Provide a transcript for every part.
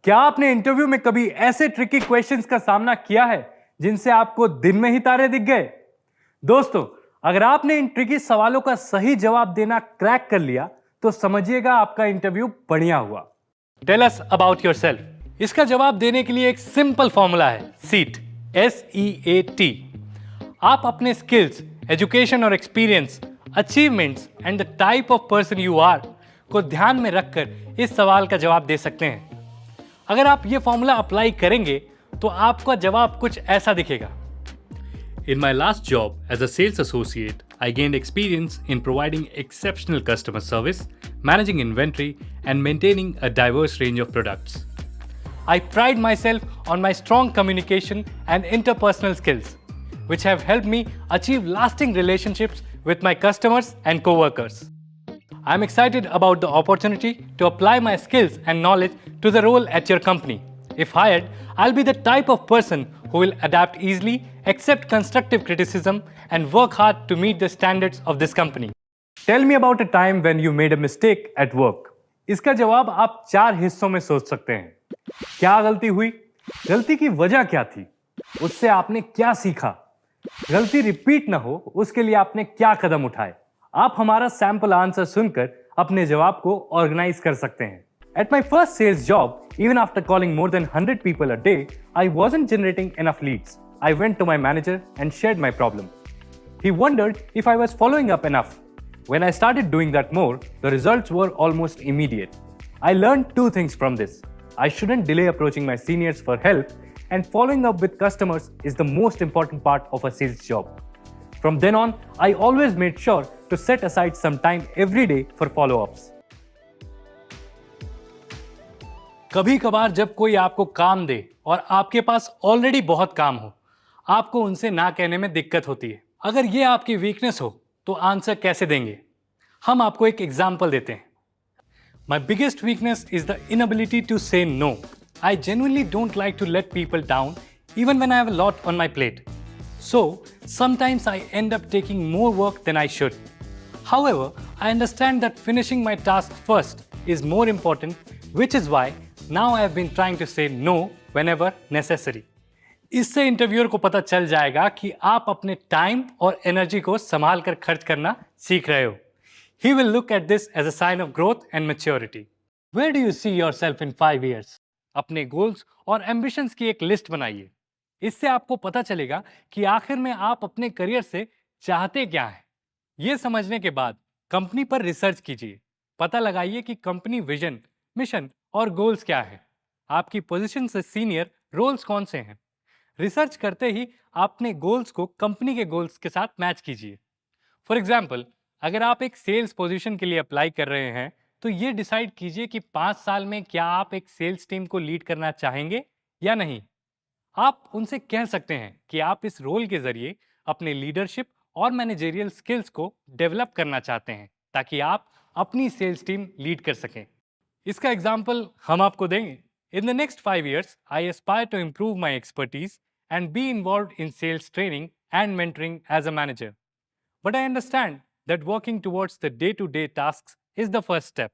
क्या आपने इंटरव्यू में कभी ऐसे ट्रिकी क्वेश्चंस का सामना किया है जिनसे आपको दिन में ही तारे दिख गए? दोस्तों, अगर आपने इन ट्रिकी सवालों का सही जवाब देना क्रैक कर लिया तो समझिएगा आपका इंटरव्यू बढ़िया हुआ। Tell us about yourself. इसका जवाब देने के लिए एक सिंपल फॉर्मूला है, सीट, SEAT। आप अपने स्किल्स, एजुकेशन और experience, achievements and the type of person you are को ध्यान में रखकर इस सवाल का जवाब दे सकते हैं। अगर आप ये फॉर्मूला अप्लाई करेंगे तो आपका जवाब कुछ ऐसा दिखेगा। In my last job as a sales associate, I gained experience in providing exceptional customer service, managing inventory, and maintaining a diverse range of products. I pride myself on my strong communication and interpersonal skills, which have helped me achieve lasting relationships with my customers and co-workers. I'm excited about the opportunity to apply my skills and knowledge to the role at your company. If hired, I'll be the type of person who will adapt easily, accept constructive criticism, and work hard to meet the standards of this company. Tell me about a time when you made a mistake at work. इसका जवाब आप 4 हिस्सों में सोच सकते हैं। क्या गलती हुई? गलती की वजह क्या थी? उससे आपने क्या सीखा? गलती रिपीट ना हो उसके लिए आपने क्या कदम उठाए? आप हमारा सैंपल आंसर सुनकर अपने जवाब को ऑर्गेनाइज कर सकते हैं। At my first sales job, even after calling more than 100 people a day, I wasn't generating enough leads. I went to my manager and shared my problem. He wondered if I was following up enough. When I started doing that more, the results were almost immediate. I learned 2 things from this. I shouldn't delay approaching my seniors for help, and following up with customers is the most important part of a sales job. From then on, I always made sure to set aside some time every day for follow-ups. कभी कभार जब कोई आपको काम दे और आपके पास already बहुत काम हो, आपको उनसे ना कहने में दिक्कत होती है। अगर ये आपकी वीकनेस हो तो आंसर कैसे देंगे? हम आपको एक एग्जाम्पल देते हैं। My biggest weakness is the inability to say no. I genuinely don't like to let people down even when I have a lot on my plate. So, sometimes I end up taking more work than I should. However, I understand that finishing my task first is more important, which is why now I have been trying to say no whenever necessary. इससे interviewer को पता चल जाएगा कि आप अपने time और energy को संभाल कर खर्च करना सीख रहे हो। He will look at this as a sign of growth and maturity. Where do you see yourself in 5 years? अपने गोल्स और एम्बिशंस की एक लिस्ट बनाइए। इससे आपको पता चलेगा कि आखिर में आप अपने करियर से चाहते क्या हैं। ये समझने के बाद कंपनी पर रिसर्च कीजिए। पता लगाइए कि कंपनी विजन, मिशन और गोल्स क्या है। आपकी पोजीशन से सीनियर रोल्स कौन से हैं। रिसर्च करते ही अपने गोल्स को कंपनी के गोल्स के साथ मैच कीजिए। फॉर एग्जाम्पल, अगर आप एक सेल्स पोजीशन के लिए अप्लाई कर रहे हैं तो ये डिसाइड कीजिए कि 5 साल में क्या आप एक सेल्स टीम को लीड करना चाहेंगे या नहीं। आप उनसे कह सकते हैं कि आप इस रोल के जरिए अपने लीडरशिप और मैनेजरियल स्किल्स को डेवलप करना चाहते हैं ताकि आप अपनी सेल्स टीम लीड कर सकें। इसका एग्जाम्पल हम आपको देंगे। In the next 5 years, I aspire to improve my expertise and be involved in sales training and mentoring as a manager. But I understand that working towards the day-to-day tasks is the first step.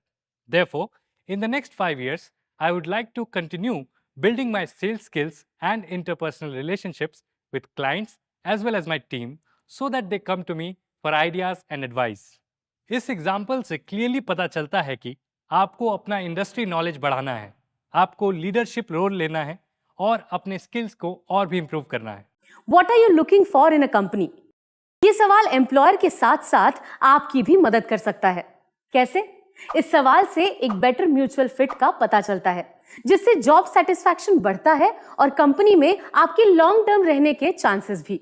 Therefore, in the next 5 years, I would like to continue building my sales skills and interpersonal relationships with clients as well as my team so that they come to me for ideas and advice. इस example से clearly पता चलता है कि आपको अपना industry knowledge बढ़ाना है, आपको लीडरशिप रोल लेना है और अपने स्किल्स को और भी इंप्रूव करना है। What are you looking for in a company? ये सवाल एम्प्लॉयर के साथ साथ आपकी भी मदद कर सकता है। कैसे? इस सवाल से एक बेटर म्यूचुअल फिट का पता चलता है, जिससे जॉब सेटिस्फैक्शन बढ़ता है और कंपनी में आपकी लॉन्ग टर्म रहने के चांसेस भी।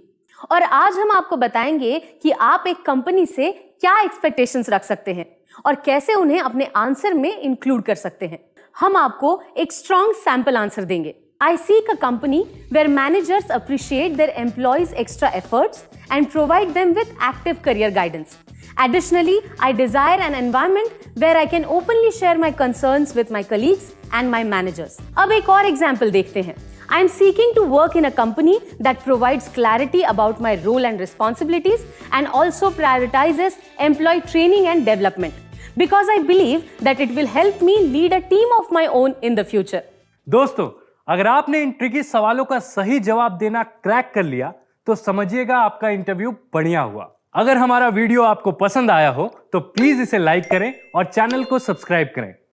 और आज हम आपको बताएंगे कि आप एक कंपनी से क्या एक्सपेक्टेशंस रख सकते हैं और कैसे उन्हें अपने आंसर में इंक्लूड कर सकते हैं। हम आपको एक स्ट्रॉन्ग सैंपल आंसर देंगे। I seek a company where managers appreciate their employees' extra efforts and provide them with active career guidance. Additionally, I desire an environment where I can openly share my concerns with my colleagues and my managers. अब एक और example देखते हैं। I am seeking to work in a company that provides clarity about my role and responsibilities and also prioritizes employee training and development because I believe that it will help me lead a team of my own in the future. दोस्तों, अगर आपने इन tricky सवालों का सही जवाब देना crack कर लिया तो समझिएगा आपका इंटरव्यू बढ़िया हुआ। अगर हमारा वीडियो आपको पसंद आया हो तो प्लीज इसे लाइक करें और चैनल को सब्सक्राइब करें।